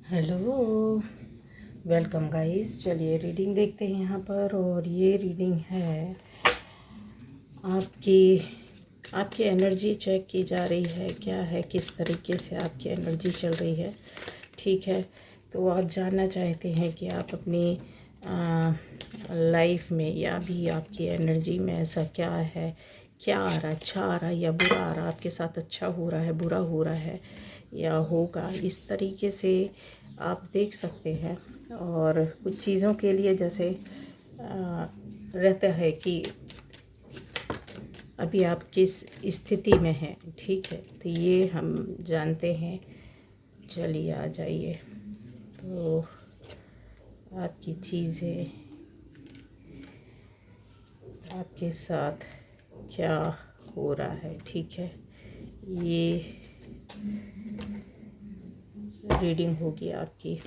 Hello, welcome guys. चलिए reading देखते हैं यहाँ पर। और ये रीडिंग है आपकी आपकी एनर्जी चेक की जा रही है। क्या है, किस तरीके से आपकी एनर्जी चल रही है। ठीक है, तो आप जानना चाहते हैं कि आप अपनी लाइफ में या भी आपकी एनर्जी में ऐसा क्या है, क्या आ रहा है, अच्छा आ रहा है या बुरा आ रहा है, आपके साथ अच्छा हो रहा है, बुरा हो रहा है या होगा। इस तरीके से आप देख सकते हैं। और कुछ चीज़ों के लिए जैसे रहता है कि अभी आप किस स्थिति में हैं। ठीक है, तो ये हम जानते हैं। चलिए आ जाइए। तो आपकी चीज़ें आपके साथ क्या हो रहा है। ठीक है, ये रीडिंग होगी आपकी।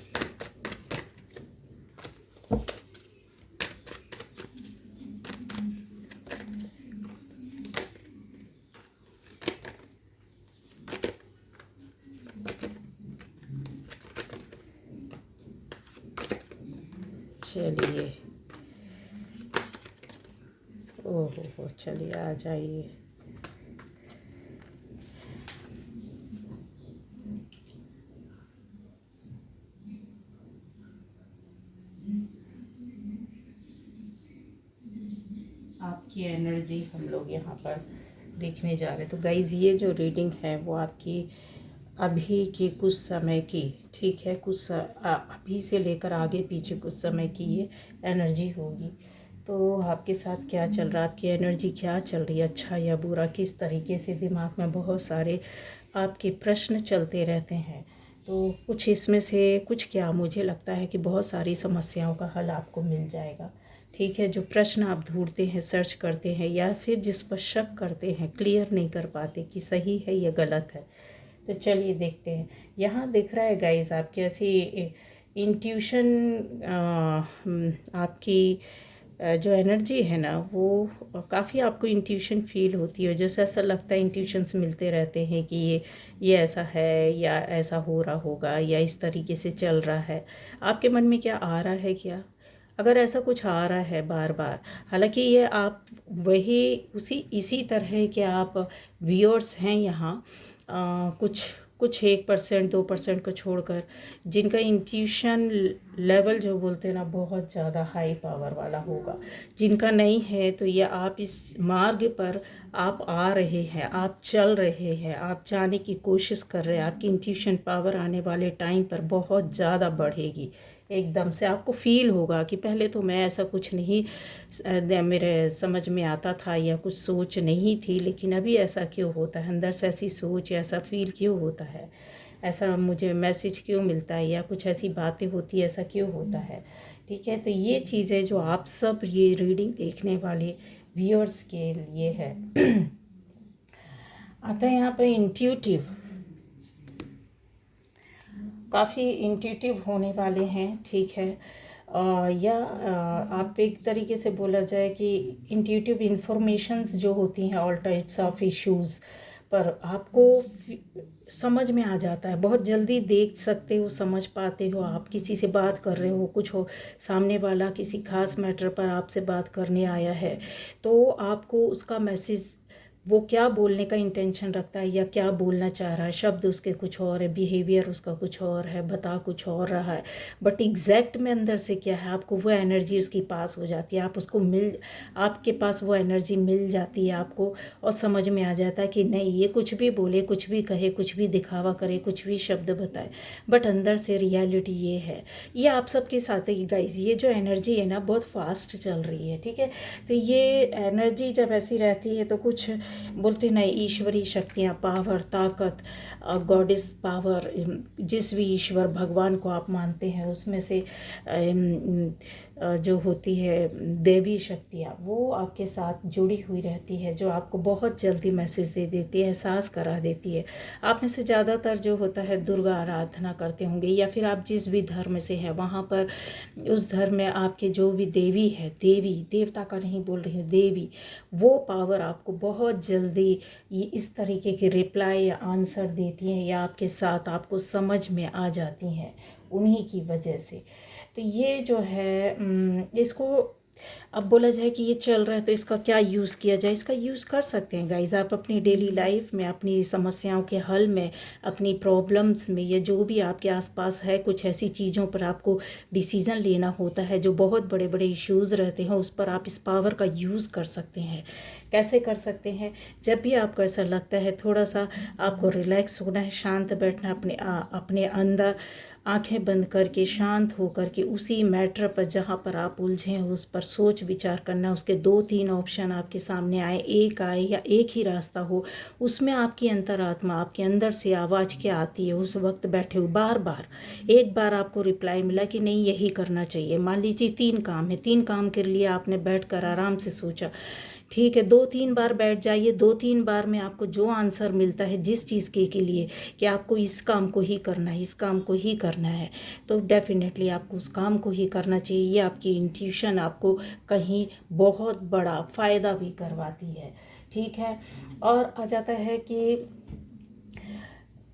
चलिए, ओहो हो, चलिए आ जाइए। आपकी एनर्जी हम लोग यहाँ पर देखने जा रहे हैं। तो गाइज़, ये जो रीडिंग है वो आपकी अभी की कुछ समय की, ठीक है, अभी से लेकर आगे पीछे कुछ समय की ये एनर्जी होगी। तो आपके साथ क्या चल रहा है, आपकी एनर्जी क्या चल रही है, अच्छा या बुरा, किस तरीके से। दिमाग में बहुत सारे आपके प्रश्न चलते रहते हैं। तो कुछ इसमें से कुछ क्या, मुझे लगता है कि बहुत सारी समस्याओं का हल आपको मिल जाएगा। ठीक है, जो प्रश्न आप ढूंढते हैं, सर्च करते हैं या फिर जिस पर शक करते हैं, क्लियर नहीं कर पाते कि सही है या गलत है। तो चलिए देखते हैं। यहाँ दिख रहा है गाइस, आपकी ऐसी इंट्यूशन, आपकी जो एनर्जी है ना, वो काफ़ी आपको इंट्यूशन फील होती है। जैसे ऐसा लगता है, इंट्यूशंस मिलते रहते हैं कि ये ऐसा है या ऐसा हो रहा होगा या इस तरीके से चल रहा है। आपके मन में क्या आ रहा है, क्या अगर ऐसा कुछ आ रहा है बार बार, हालांकि ये आप वही उसी इसी तरह के आप व्यूअर्स हैं यहाँ, कुछ कुछ 1% 2% को छोड़कर, जिनका इंट्यूशन लेवल जो बोलते हैं ना, बहुत ज़्यादा हाई पावर वाला होगा। जिनका नहीं है, तो ये आप इस मार्ग पर आप आ रहे हैं, आप चल रहे हैं, आप जाने की कोशिश कर रहे हैं। आपकी इंट्यूशन पावर आने वाले टाइम पर बहुत ज़्यादा बढ़ेगी। एकदम से आपको फील होगा कि पहले तो मैं ऐसा कुछ नहीं मेरे समझ में आता था या कुछ सोच नहीं थी, लेकिन अभी ऐसा क्यों होता है, अंदर से ऐसी सोच या ऐसा फील क्यों होता है, ऐसा मुझे मैसेज क्यों मिलता है या कुछ ऐसी बातें होती है, ऐसा क्यों होता है। ठीक है, तो ये चीज़ें जो आप सब ये रीडिंग देखने वाले व्यूअर्स के लिए है। आता है यहाँ पे इंट्यूटिव, काफ़ी इंट्यूटिव होने वाले हैं। ठीक है, या आप एक तरीके से बोला जाए कि इंट्यूटिव इंफॉर्मेशंस जो होती हैं ऑल टाइप्स ऑफ इश्यूज़ पर, आपको समझ में आ जाता है। बहुत जल्दी देख सकते हो, समझ पाते हो। आप किसी से बात कर रहे हो, कुछ हो, सामने वाला किसी खास मैटर पर आपसे बात करने आया है, तो आपको उसका मैसेज, वो क्या बोलने का इंटेंशन रखता है या क्या बोलना चाह रहा है, शब्द उसके कुछ और है, बिहेवियर उसका कुछ और है, बता कुछ और रहा है, बट एग्जैक्ट में अंदर से क्या है, आपको वो एनर्जी उसकी पास हो जाती है। आप उसको आपके पास वो एनर्जी मिल जाती है आपको, और समझ में आ जाता है कि नहीं, ये कुछ भी बोले, कुछ भी कहे, कुछ भी दिखावा करे, कुछ भी शब्द बताए, बट अंदर से रियलिटी ये है। ये आप सबके साथ है गाइस। ये जो एनर्जी है ना, बहुत फास्ट चल रही है। ठीक है, तो ये एनर्जी जब ऐसी रहती है तो कुछ बोलते ना, ईश्वरीय शक्तियाँ, पावर, ताकत, गॉडेस पावर, जिस भी ईश्वर भगवान को आप मानते हैं उसमें से जो होती है देवी शक्तियाँ, वो आपके साथ जुड़ी हुई रहती है, जो आपको बहुत जल्दी मैसेज दे देती है, एहसास करा देती है। आप में से ज़्यादातर जो होता है दुर्गा आराधना करते होंगे, या फिर आप जिस भी धर्म से हैं वहाँ पर उस धर्म में आपके जो भी देवी है, देवी देवता का नहीं बोल रही हूँ, देवी, वो पावर आपको बहुत जल्दी ये इस तरीके के रिप्लाई या आंसर देती हैं, या आपके साथ आपको समझ में आ जाती हैं उन्हीं की वजह से। तो ये जो है इसको अब बोला जाए कि ये चल रहा है तो इसका क्या यूज़ किया जाए। इसका यूज़ कर सकते हैं गाइज आप अपनी डेली लाइफ में, अपनी समस्याओं के हल में, अपनी प्रॉब्लम्स में, या जो भी आपके आसपास है, कुछ ऐसी चीज़ों पर आपको डिसीज़न लेना होता है, जो बहुत बड़े बड़े इश्यूज़ रहते हैं, उस पर आप इस पावर का यूज़ कर सकते हैं। कैसे कर सकते हैं? जब भी आपको ऐसा लगता है थोड़ा सा आपको रिलैक्स होना है, शांत बैठना, अपने अंदर आंखें बंद करके शांत होकर के उसी मैटर पर जहाँ पर आप उलझे हैं उस पर सोच विचार करना। उसके 2-3 ऑप्शन आपके सामने आए, एक आए या एक ही रास्ता हो, उसमें आपकी अंतरात्मा आपके अंदर से आवाज़ क्या आती है उस वक्त बैठे हुए, बार बार एक बार आपको रिप्लाई मिला कि नहीं यही करना चाहिए। मान लीजिए 3 काम है, 3 काम के लिए आपने बैठकर आराम से सोचा, ठीक है, 2-3 बार बैठ जाइए, 2-3 बार में आपको जो आंसर मिलता है जिस चीज़ के लिए कि आपको इस काम को ही करना है, इस काम को ही करना है, तो डेफिनेटली आपको उस काम को ही करना चाहिए। ये आपकी इंट्यूशन आपको कहीं बहुत बड़ा फ़ायदा भी करवाती है, ठीक है। और आ जाता है कि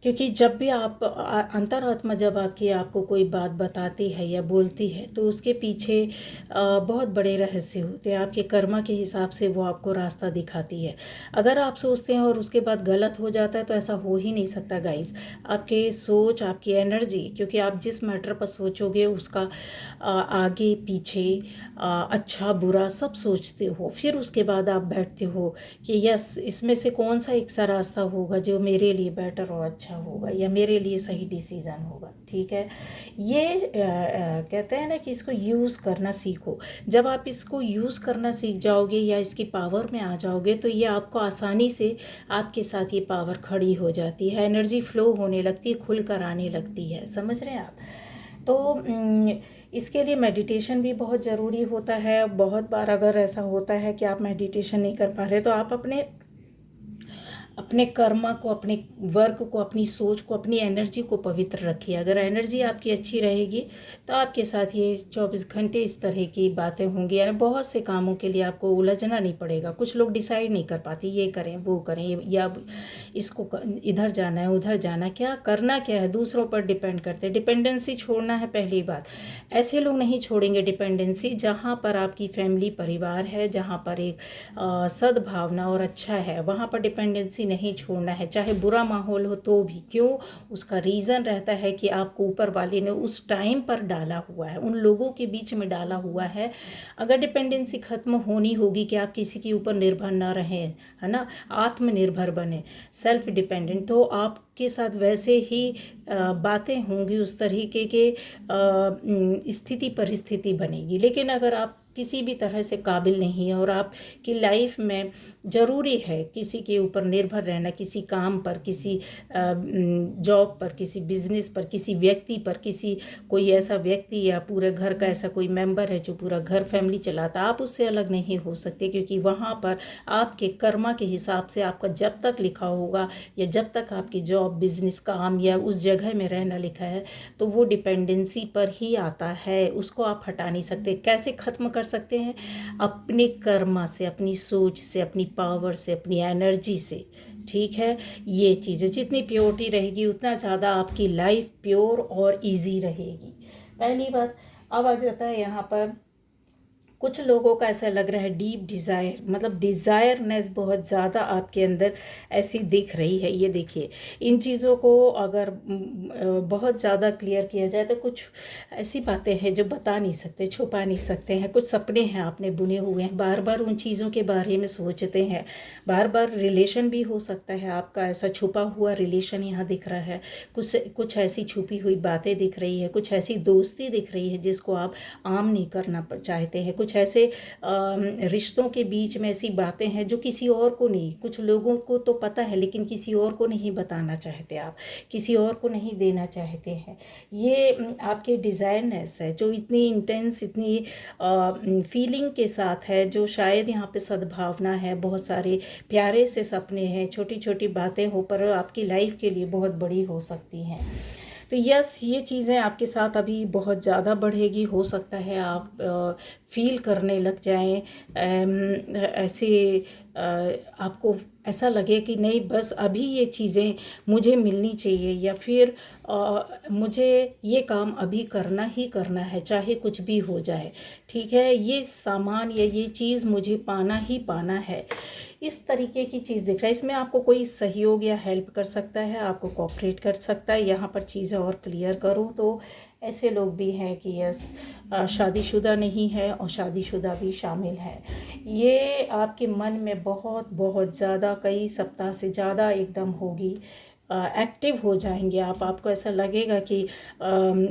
क्योंकि जब भी आप अंतरात्मा जब आपको कोई बात बताती है या बोलती है तो उसके पीछे बहुत बड़े रहस्य होते हैं। आपके कर्मा के हिसाब से वो आपको रास्ता दिखाती है। अगर आप सोचते हैं और उसके बाद गलत हो जाता है तो ऐसा हो ही नहीं सकता गाइस। आपके सोच, आपकी एनर्जी, क्योंकि आप जिस मैटर पर सोचोगे उसका आगे पीछे अच्छा बुरा सब सोचते हो, फिर उसके बाद आप बैठते हो कि यस इसमें से कौन सा एक सा रास्ता होगा जो मेरे लिए बेटर और अच्छा होगा या मेरे लिए सही डिसीज़न होगा, ठीक है। ये कहते हैं ना कि इसको यूज़ करना सीखो। जब आप इसको यूज़ करना सीख जाओगे या इसकी पावर में आ जाओगे तो ये आपको आसानी से आपके साथ ये पावर खड़ी हो जाती है, एनर्जी फ्लो होने लगती है, खुल कर आने लगती है। समझ रहे हैं आप? तो इसके लिए मेडिटेशन भी बहुत ज़रूरी होता है। बहुत बार अगर ऐसा होता है कि आप मेडिटेशन नहीं कर पा रहे तो आप अपने कर्मा को, अपने वर्क को, अपनी सोच को, अपनी एनर्जी को पवित्र रखिए। अगर एनर्जी आपकी अच्छी रहेगी तो आपके साथ ये 24 घंटे इस तरह की बातें होंगी, यानी बहुत से कामों के लिए आपको उलझना नहीं पड़ेगा। कुछ लोग डिसाइड नहीं कर पाते ये करें वो करें, या इसको इधर जाना है उधर जाना, क्या करना क्या है, दूसरों पर डिपेंड करते हैं। डिपेंडेंसी छोड़ना है पहली बात। ऐसे लोग नहीं छोड़ेंगे डिपेंडेंसी जहाँ पर आपकी फैमिली परिवार है, जहाँ पर एक सद्भावना और अच्छा है, वहाँ पर डिपेंडेंसी नहीं छोड़ना है। चाहे बुरा माहौल हो तो भी, क्यों? उसका रीज़न रहता है कि आपको ऊपर वाले ने उस टाइम पर डाला हुआ है, उन लोगों के बीच में डाला हुआ है। अगर डिपेंडेंसी ख़त्म होनी होगी कि आप किसी के ऊपर निर्भर ना रहें, है ना, आत्मनिर्भर बने, सेल्फ डिपेंडेंट, तो आपके साथ वैसे ही बातें होंगी, उस तरीके के स्थिति परिस्थिति बनेगी। लेकिन अगर आप किसी भी तरह से काबिल नहीं है और आपकी लाइफ में ज़रूरी है किसी के ऊपर निर्भर रहना, किसी काम पर, किसी जॉब पर, किसी बिजनेस पर, किसी व्यक्ति पर, किसी कोई ऐसा व्यक्ति या पूरे घर का ऐसा कोई मेंबर है जो पूरा घर फैमिली चलाता, आप उससे अलग नहीं हो सकते, क्योंकि वहाँ पर आपके कर्मा के हिसाब से आपका जब तक लिखा होगा या जब तक आपकी जॉब, बिजनेस, काम या उस जगह में रहना लिखा है तो वो डिपेंडेंसी पर ही आता है, उसको आप हटा नहीं सकते। कैसे ख़त्म कर सकते हैं? अपने कर्मा से, अपनी सोच से, अपनी पावर से, अपनी एनर्जी से, ठीक है। ये चीज़ें जितनी प्योरिटी रहेगी उतना ज़्यादा आपकी लाइफ प्योर और इजी रहेगी, पहली बात। अब आ जाता है यहाँ पर कुछ लोगों का ऐसा लग रहा है डीप डिज़ायर, मतलब डिज़ायरनेस बहुत ज़्यादा आपके अंदर ऐसी दिख रही है। ये देखिए, इन चीज़ों को अगर बहुत ज़्यादा क्लियर किया जाए तो कुछ ऐसी बातें हैं जो बता नहीं सकते, छुपा नहीं सकते हैं। कुछ सपने हैं आपने बुने हुए हैं, बार बार उन चीज़ों के बारे में सोचते हैं, बार बार रिलेशन भी हो सकता है आपका ऐसा छुपा हुआ रिलेशन यहाँ दिख रहा है। कुछ ऐसी छुपी हुई बातें दिख रही है, कुछ ऐसी दोस्ती दिख रही है जिसको आप आम नहीं करना चाहते हैं, कुछ कुछ ऐसे रिश्तों के बीच में ऐसी बातें हैं जो किसी और को नहीं, कुछ लोगों को तो पता है लेकिन किसी और को नहीं बताना चाहते, आप किसी और को नहीं देना चाहते हैं। ये आपके डिज़ायरनेस है जो इतनी इंटेंस, इतनी फीलिंग के साथ है, जो शायद यहाँ पे सद्भावना है, बहुत सारे प्यारे से सपने हैं, छोटी छोटी बातें हो पर आपकी लाइफ के लिए बहुत बड़ी हो सकती हैं। तो यस, ये चीज़ें आपके साथ अभी बहुत ज़्यादा बढ़ेगी। हो सकता है आप फील करने लग जाएं, ऐसे आपको ऐसा लगे कि नहीं बस अभी ये चीज़ें मुझे मिलनी चाहिए, या फिर मुझे ये काम अभी करना ही करना है चाहे कुछ भी हो जाए, ठीक है, ये सामान या ये चीज़ मुझे पाना ही पाना है। इस तरीके की चीज़ दिख रहा है। इसमें आपको कोई सहयोग या हेल्प कर सकता है, आपको कोऑपरेट कर सकता है। यहाँ पर चीज़ें और क्लियर करूँ तो ऐसे लोग भी हैं कि यस, शादीशुदा नहीं है और शादीशुदा भी शामिल है। ये आपके मन में बहुत बहुत ज़्यादा, कई सप्ताह से ज़्यादा एकदम होगी, एक्टिव हो जाएंगे आप। आपको ऐसा लगेगा कि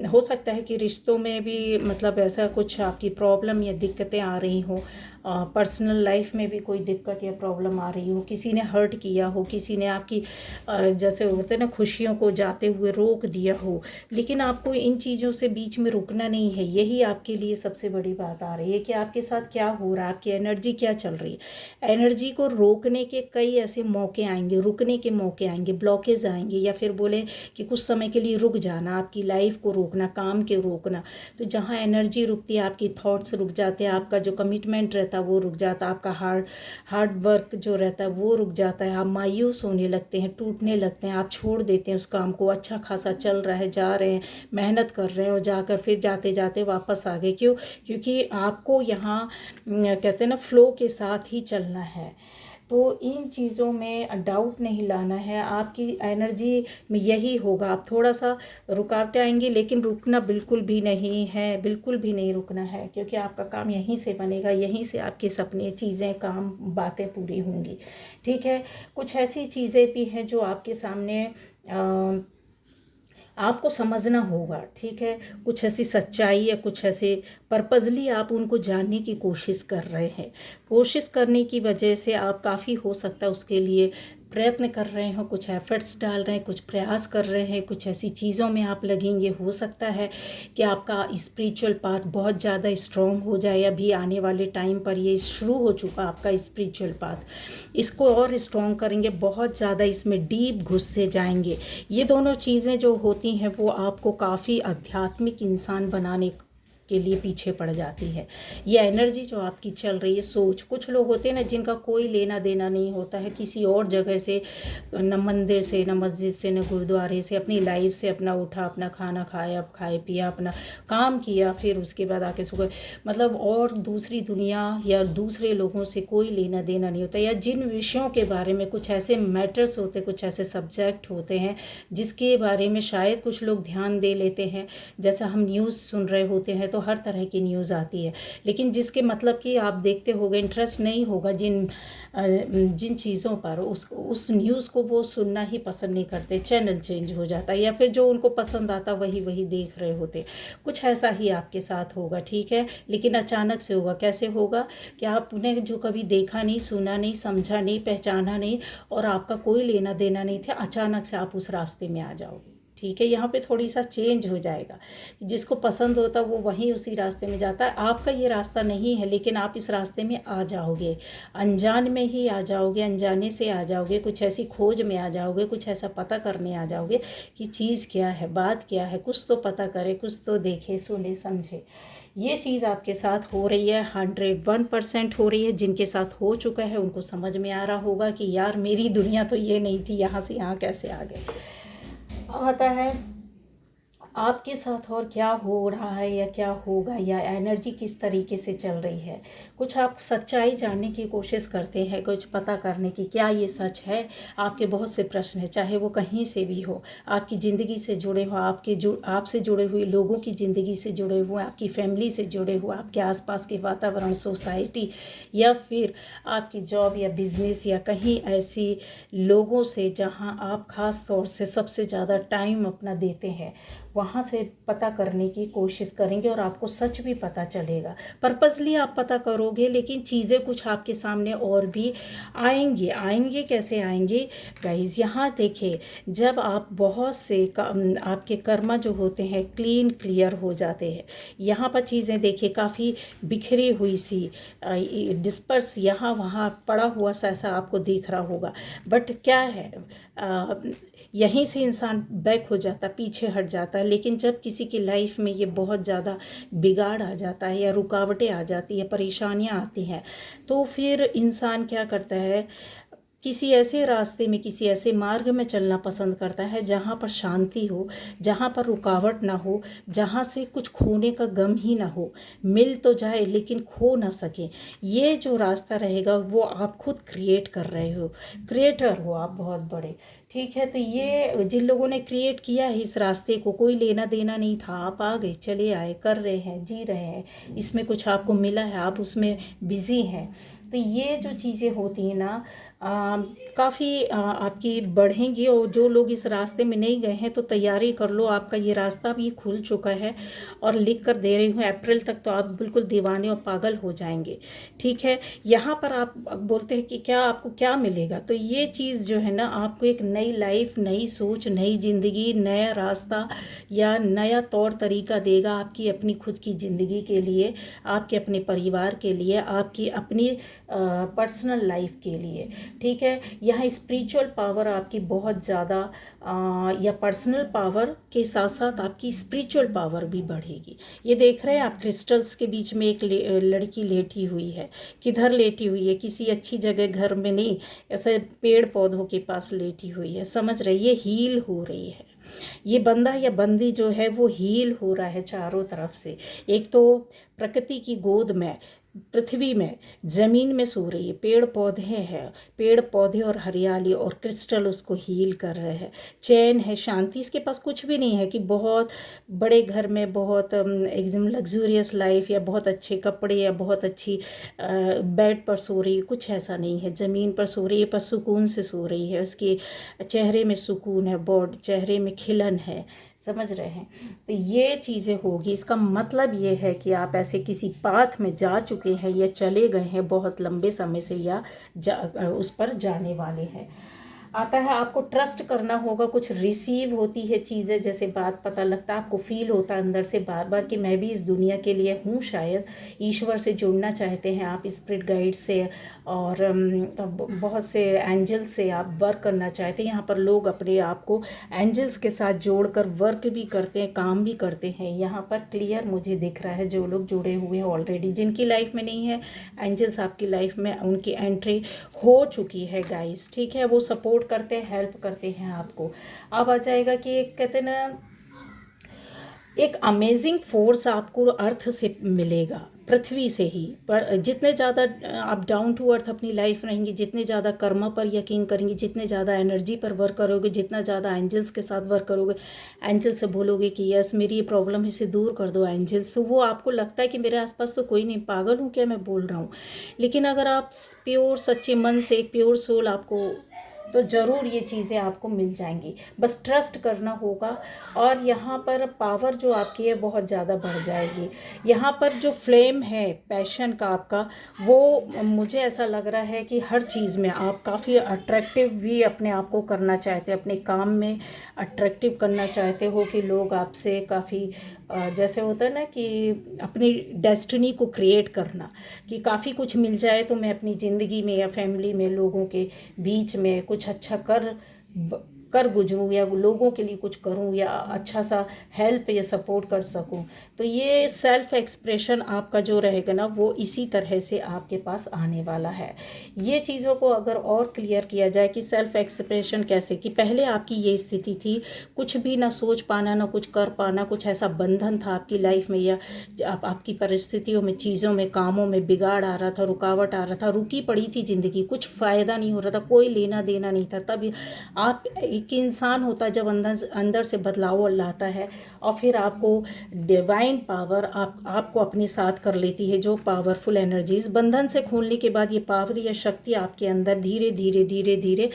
हो सकता है कि रिश्तों में भी मतलब ऐसा कुछ आपकी प्रॉब्लम या दिक्कतें आ रही हो, पर्सनल लाइफ में भी कोई दिक्कत या प्रॉब्लम आ रही हो, किसी ने हर्ट किया हो, किसी ने आपकी जैसे होते हैं ना खुशियों को जाते हुए रोक दिया हो, लेकिन आपको इन चीज़ों से बीच में रुकना नहीं है। यही आपके लिए सबसे बड़ी बात आ रही है कि आपके साथ क्या हो रहा है, आपकी एनर्जी क्या चल रही है। एनर्जी को रोकने के कई ऐसे मौके आएंगे, रुकने के मौके आएंगे, ब्लॉकेज आएंगे, या फिर बोले कि कुछ समय के लिए रुक जाना, आपकी लाइफ को रोकना, काम के रोकना। तो जहाँ एनर्जी रुकती है, आपकी थॉट्स रुक जाते हैं, आपका जो कमिटमेंट रहता है वो रुक जाता है, आपका हार्ड वर्क जो रहता है वो रुक जाता है, आप मायूस होने लगते हैं, टूटने लगते हैं, आप छोड़ देते हैं उस काम को। अच्छा खासा चल रहा है, जा रहे हैं, मेहनत कर रहे हैं और जाकर फिर जाते जाते वापस आ गए। क्यों? क्योंकि आपको यहाँ कहते हैं ना फ्लो के साथ ही चलना है। तो इन चीज़ों में डाउट नहीं लाना है। आपकी एनर्जी में यही होगा, आप थोड़ा सा रुकावटें आएंगी लेकिन रुकना बिल्कुल भी नहीं है, बिल्कुल भी नहीं रुकना है, क्योंकि आपका काम यहीं से बनेगा, यहीं से आपके सपने, चीज़ें, काम, बातें पूरी होंगी, ठीक है। कुछ ऐसी चीज़ें भी हैं जो आपके सामने आपको समझना होगा, ठीक है। कुछ ऐसी सच्चाई या कुछ ऐसे पर्पजली आप उनको जानने की कोशिश कर रहे हैं। कोशिश करने की वजह से आप काफ़ी हो सकता है उसके लिए प्रयत्न कर रहे हो, कुछ एफर्ट्स डाल रहे हैं, कुछ प्रयास कर रहे हैं, कुछ ऐसी चीज़ों में आप लगेंगे। हो सकता है कि आपका स्पिरिचुअल पाथ बहुत ज़्यादा स्ट्रॉन्ग हो जाए। अभी आने वाले टाइम पर ये शुरू हो चुका आपका स्पिरिचुअल पाथ, इसको और स्ट्रॉन्ग करेंगे, बहुत ज़्यादा इसमें डीप घुसते जाएंगे। ये दोनों चीज़ें जो होती हैं वो आपको काफ़ी आध्यात्मिक इंसान बनाने के लिए पीछे पड़ जाती है। ये एनर्जी जो आपकी चल रही है, सोच, कुछ लोग होते हैं ना जिनका कोई लेना देना नहीं होता है किसी और जगह से, न मंदिर से, न मस्जिद से, न गुरुद्वारे से, अपनी लाइफ से अपना उठा, अपना खाना खाया, खाए पिया, अपना काम किया, फिर उसके बाद आके सो गए, मतलब और दूसरी दुनिया या दूसरे लोगों से कोई लेना देना नहीं होता। या जिन विषयों के बारे में, कुछ ऐसे मैटर्स होते, कुछ ऐसे सब्जेक्ट होते हैं जिसके बारे में शायद कुछ लोग ध्यान दे लेते हैं, जैसा हम न्यूज़ सुन रहे होते हैं तो हर तरह की न्यूज़ आती है, लेकिन जिसके मतलब कि आप देखते होगे इंटरेस्ट नहीं होगा जिन चीज़ों पर, उस न्यूज़ को वो सुनना ही पसंद नहीं करते, चैनल चेंज हो जाता है, या फिर जो उनको पसंद आता वही देख रहे होते। कुछ ऐसा ही आपके साथ होगा, ठीक है, लेकिन अचानक से होगा। कैसे होगा कि आपने जो कभी देखा नहीं, सुना नहीं, समझा नहीं, पहचाना नहीं और आपका कोई लेना देना नहीं था, अचानक से आप उस रास्ते में आ जाओगे, ठीक है। यहाँ पे थोड़ी सा चेंज हो जाएगा, जिसको पसंद होता वो वहीं उसी रास्ते में जाता है। आपका ये रास्ता नहीं है लेकिन आप इस रास्ते में आ जाओगे, अनजान में ही आ जाओगे, अनजाने से आ जाओगे, कुछ ऐसी खोज में आ जाओगे, कुछ ऐसा पता करने आ जाओगे कि चीज़ क्या है, बात क्या है, कुछ तो पता करे, कुछ तो देखे, सुने, समझे। ये चीज़ आपके साथ हो रही है, 101% हो रही है। जिनके साथ हो चुका है उनको समझ में आ रहा होगा कि यार मेरी दुनिया तो ये नहीं थी, यहाँ से यहाँ कैसे आ गए। अब आता है आपके साथ और क्या हो रहा है या क्या होगा, या एनर्जी किस तरीके से चल रही है। कुछ आप सच्चाई जानने की कोशिश करते हैं, कुछ पता करने की, क्या ये सच है। आपके बहुत से प्रश्न हैं, चाहे वो कहीं से भी हो, आपकी ज़िंदगी से जुड़े हो, आपसे जुड़े हुए लोगों की ज़िंदगी से जुड़े हुए, आपकी फैमिली से जुड़े हुए, आपके आसपास के वातावरण, सोसाइटी, या फिर आपकी जॉब या बिजनेस, या कहीं ऐसी लोगों से जहां आप ख़ास तौर से सबसे ज़्यादा टाइम अपना देते हैं, वहाँ से पता करने की कोशिश करेंगे और आपको सच भी पता चलेगा। पर्पसली आप पता करोगे, लेकिन चीज़ें कुछ आपके सामने और भी आएंगे। आएंगे कैसे आएंगे गाइज, यहाँ देखिए, जब आप बहुत से आपके कर्म जो होते हैं क्लियर हो जाते हैं। यहाँ पर चीज़ें देखिए काफ़ी बिखरी हुई सी, डिस्पर्स यहाँ वहाँ पड़ा हुआ सा ऐसा आपको दिख रहा होगा, बट क्या है, यहीं से इंसान बैक हो जाता, पीछे हट जाता है। लेकिन जब किसी की लाइफ में ये बहुत ज़्यादा बिगाड़ आ जाता है या रुकावटें आ जाती है, परेशानियां आती हैं, तो फिर इंसान क्या करता है, किसी ऐसे रास्ते में, किसी ऐसे मार्ग में चलना पसंद करता है जहाँ पर शांति हो, जहाँ पर रुकावट ना हो, जहाँ से कुछ खोने का गम ही ना हो। मिल तो जाए लेकिन खो ना सके। ये जो रास्ता रहेगा वो आप खुद क्रिएट कर रहे हो, क्रिएटर हो आप बहुत बड़े। ठीक है, तो ये जिन लोगों ने क्रिएट किया है इस रास्ते को, कोई लेना देना नहीं था, आप आ गए, चले आए, कर रहे हैं, जी रहे हैं, इसमें कुछ आपको मिला है, आप उसमें बिज़ी हैं। तो ये जो चीज़ें होती हैं ना, काफ़ी आपकी बढ़ेंगी। और जो लोग इस रास्ते में नहीं गए हैं तो तैयारी कर लो, आपका ये रास्ता भी खुल चुका है। और लिख कर दे रही हूँ, अप्रैल तक तो आप बिल्कुल दीवाने और पागल हो जाएंगे। ठीक है, यहाँ पर आप बोलते हैं कि क्या आपको क्या मिलेगा, तो ये चीज़ जो है ना, आपको एक नई लाइफ, नई सोच, नई ज़िंदगी, नया रास्ता या नया तौर तरीका देगा आपकी अपनी खुद की ज़िंदगी के लिए, आपके अपने परिवार के लिए, आपकी अपनी पर्सनल लाइफ के लिए। ठीक है, यहाँ स्पिरिचुअल पावर आपकी बहुत ज़्यादा, या पर्सनल पावर के साथ साथ आपकी स्पिरिचुअल पावर भी बढ़ेगी। ये देख रहे हैं आप, क्रिस्टल्स के बीच में एक लड़की लेटी हुई है। किधर लेटी हुई है, किसी अच्छी जगह, घर में नहीं, ऐसे पेड़ पौधों के पास लेटी हुई है। समझ रहे, ये हील हो रही है। ये बंदा या बंदी जो है वो हील हो रहा है चारों तरफ से। एक तो प्रकृति की गोद में, पृथ्वी में, ज़मीन में सो रही है, पेड़ पौधे हैं, पेड़ पौधे और हरियाली और क्रिस्टल उसको हील कर रहे हैं। चैन है, शांति, इसके पास कुछ भी नहीं है कि बहुत बड़े घर में, बहुत एकदम लग्जूरियस लाइफ, या बहुत अच्छे कपड़े, या बहुत अच्छी बेड पर सो रही है, कुछ ऐसा नहीं है। ज़मीन पर सो रही है, पर सुकून से सो रही है। उसके चेहरे में सुकून है, चेहरे में खिलन है। समझ रहे हैं, तो ये चीज़ें होगी। इसका मतलब ये है कि आप ऐसे किसी पाथ में जा चुके हैं या चले गए हैं बहुत लंबे समय से, या उस पर जाने वाले हैं। आता है, आपको ट्रस्ट करना होगा। कुछ रिसीव होती है चीज़ें, जैसे बात पता लगता है, आपको फील होता है अंदर से बार बार कि मैं भी इस दुनिया के लिए हूँ। शायद ईश्वर से जुड़ना चाहते हैं आप, स्पिरिट गाइड से, और बहुत से एंजल्स से आप वर्क करना चाहते हैं। यहाँ पर लोग अपने आप को एंजल्स के साथ जोड़कर वर्क भी करते हैं, काम भी करते हैं। यहाँ पर क्लियर मुझे दिख रहा है, जो लोग जुड़े हुए हैं ऑलरेडी, जिनकी लाइफ में नहीं है एंजल्स, आपकी लाइफ में उनकी एंट्री हो चुकी है गाइस। ठीक है, वो सपोर्ट करते हैं, हेल्प करते हैं आपको। अब आ जाएगा कि एक कहते हैं ना, एक अमेजिंग फोर्स आपको अर्थ से मिलेगा, पृथ्वी से ही। पर जितने ज़्यादा आप डाउन टू अर्थ अपनी लाइफ रहेंगी, जितने ज़्यादा कर्म पर यकीन करेंगी, जितने ज़्यादा एनर्जी पर वर्क करोगे, जितना ज़्यादा एंजल्स के साथ वर्क करोगे, एंजल से बोलोगे कि यस मेरी ये प्रॉब्लम, इसे दूर कर दो एंजल्स, तो वो आपको लगता है कि मेरे आसपास तो कोई नहीं, पागल हूँ क्या मैं बोल रहा हूँ। लेकिन अगर आप प्योर सच्चे मन से, एक प्योर सोल आपको, तो ज़रूर ये चीज़ें आपको मिल जाएंगी। बस ट्रस्ट करना होगा। और यहाँ पर पावर जो आपकी है बहुत ज़्यादा बढ़ जाएगी। यहाँ पर जो फ्लेम है पैशन का आपका, वो मुझे ऐसा लग रहा है कि हर चीज़ में आप काफ़ी अट्रैक्टिव भी अपने आप को करना चाहते हैं, अपने काम में अट्रैक्टिव करना चाहते हो कि लोग आपसे काफ़ी, जैसे होता है ना कि अपनी डेस्टिनी को क्रिएट करना, कि काफ़ी कुछ मिल जाए तो मैं अपनी ज़िंदगी में या फैमिली में, लोगों के बीच में कुछ अच्छा कर गुजरूँ, या लोगों के लिए कुछ करूँ, या अच्छा सा हेल्प या सपोर्ट कर सकूँ। तो ये सेल्फ एक्सप्रेशन आपका जो रहेगा ना, वो इसी तरह से आपके पास आने वाला है। ये चीज़ों को अगर और क्लियर किया जाए कि सेल्फ एक्सप्रेशन कैसे, कि पहले आपकी ये स्थिति थी, कुछ भी ना सोच पाना, ना कुछ कर पाना, कुछ ऐसा बंधन था आपकी लाइफ में, या आपकी परिस्थितियों में, चीज़ों में, कामों में बिगाड़ आ रहा था, रुकावट आ रहा था, रुकी पड़ी थी ज़िंदगी, कुछ फ़ायदा नहीं हो रहा था, कोई लेना देना नहीं था। तब आप एक इंसान होता है जब अंदर अंदर से बदलाव लाता है और फिर आपको डिवाइन पावर आपको अपने साथ कर लेती है, जो पावरफुल एनर्जीज बंधन से खोलने के बाद ये पावर या शक्ति आपके अंदर धीरे धीरे धीरे धीरे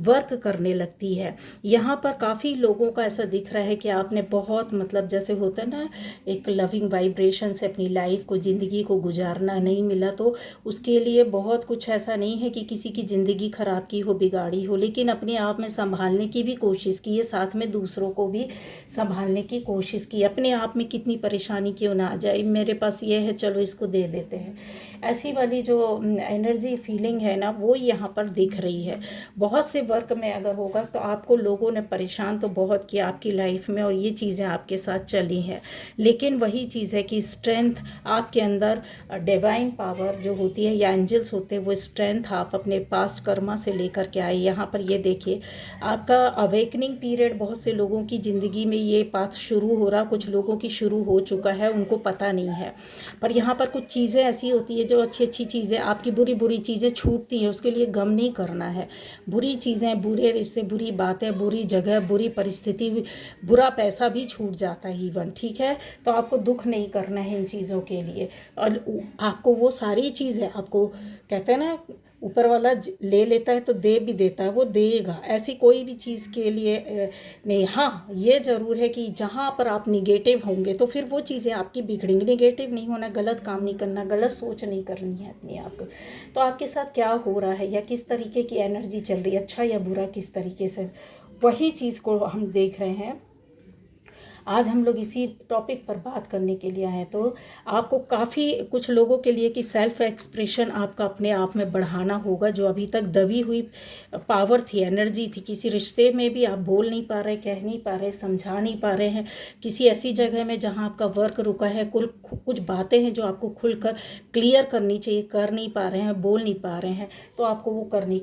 वर्क करने लगती है। यहाँ पर काफ़ी लोगों का ऐसा दिख रहा है कि आपने बहुत मतलब जैसे होता है ना, एक लविंग वाइब्रेशन से अपनी लाइफ को, ज़िंदगी को गुजारना नहीं मिला, तो उसके लिए बहुत कुछ ऐसा नहीं है कि किसी की ज़िंदगी ख़राब की हो, बिगाड़ी हो, लेकिन अपने आप में संभालने की भी कोशिश की है, साथ में दूसरों को भी संभालने की कोशिश की। अपने आप में कितनी परेशानी क्यों ना आ जाए, मेरे पास ये है चलो इसको दे देते हैं, ऐसी वाली जो एनर्जी फीलिंग है ना, वो यहाँ पर दिख रही है। बहुत से वर्क में अगर होगा तो आपको लोगों ने परेशान तो बहुत किया आपकी लाइफ में, और ये चीज़ें आपके साथ चली हैं, लेकिन वही चीज़ है कि स्ट्रेंथ आपके अंदर, डिवाइन पावर जो होती है या एंजल्स होते हैं, वो स्ट्रेंथ आप अपने पास्ट कर्मा से लेकर के आए। यहाँ पर ये देखिए, आपका अवेकनिंग पीरियड बहुत से लोगों की ज़िंदगी में ये पाथ शुरू हो रहा, कुछ लोगों की शुरू हो चुका है, उनको पता नहीं है। पर यहाँ पर कुछ चीज़ें ऐसी होती है, जो अच्छी अच्छी चीज़ें, आपकी बुरी बुरी चीज़ें छूटती हैं, उसके लिए गम नहीं करना है। बुरी चीज़ें, बुरे रिश्ते, बुरी बातें, बुरी जगह, बुरी परिस्थिति, बुरा पैसा भी छूट जाता है इवन, ठीक है। तो आपको दुख नहीं करना है इन चीज़ों के लिए, और आपको वो सारी चीज़ें, आपको कहते हैं ना, ऊपर वाला ले लेता है तो दे भी देता है, वो देगा, ऐसी कोई भी चीज़ के लिए नहीं। हाँ, ये ज़रूर है कि जहाँ पर आप निगेटिव होंगे तो फिर वो चीज़ें आपकी बिगड़ेंगी। निगेटिव नहीं होना, गलत काम नहीं करना, गलत सोच नहीं करनी है अपने आप को। तो आपके साथ क्या हो रहा है या किस तरीके की एनर्जी चल रही है, अच्छा या बुरा, किस तरीके से, वही चीज़ को हम देख रहे हैं। आज हम लोग इसी टॉपिक पर बात करने के लिए आए हैं। तो आपको काफ़ी कुछ लोगों के लिए कि सेल्फ एक्सप्रेशन आपका अपने आप में बढ़ाना होगा, जो अभी तक दबी हुई पावर थी, एनर्जी थी। किसी रिश्ते में भी आप बोल नहीं पा रहे, कह नहीं पा रहे, समझा नहीं पा रहे हैं। किसी ऐसी जगह में जहां आपका वर्क रुका है, कुछ बातें हैं जो आपको खुलकर क्लियर करनी चाहिए, कर नहीं पा रहे हैं, बोल नहीं पा रहे हैं, तो आपको वो करने की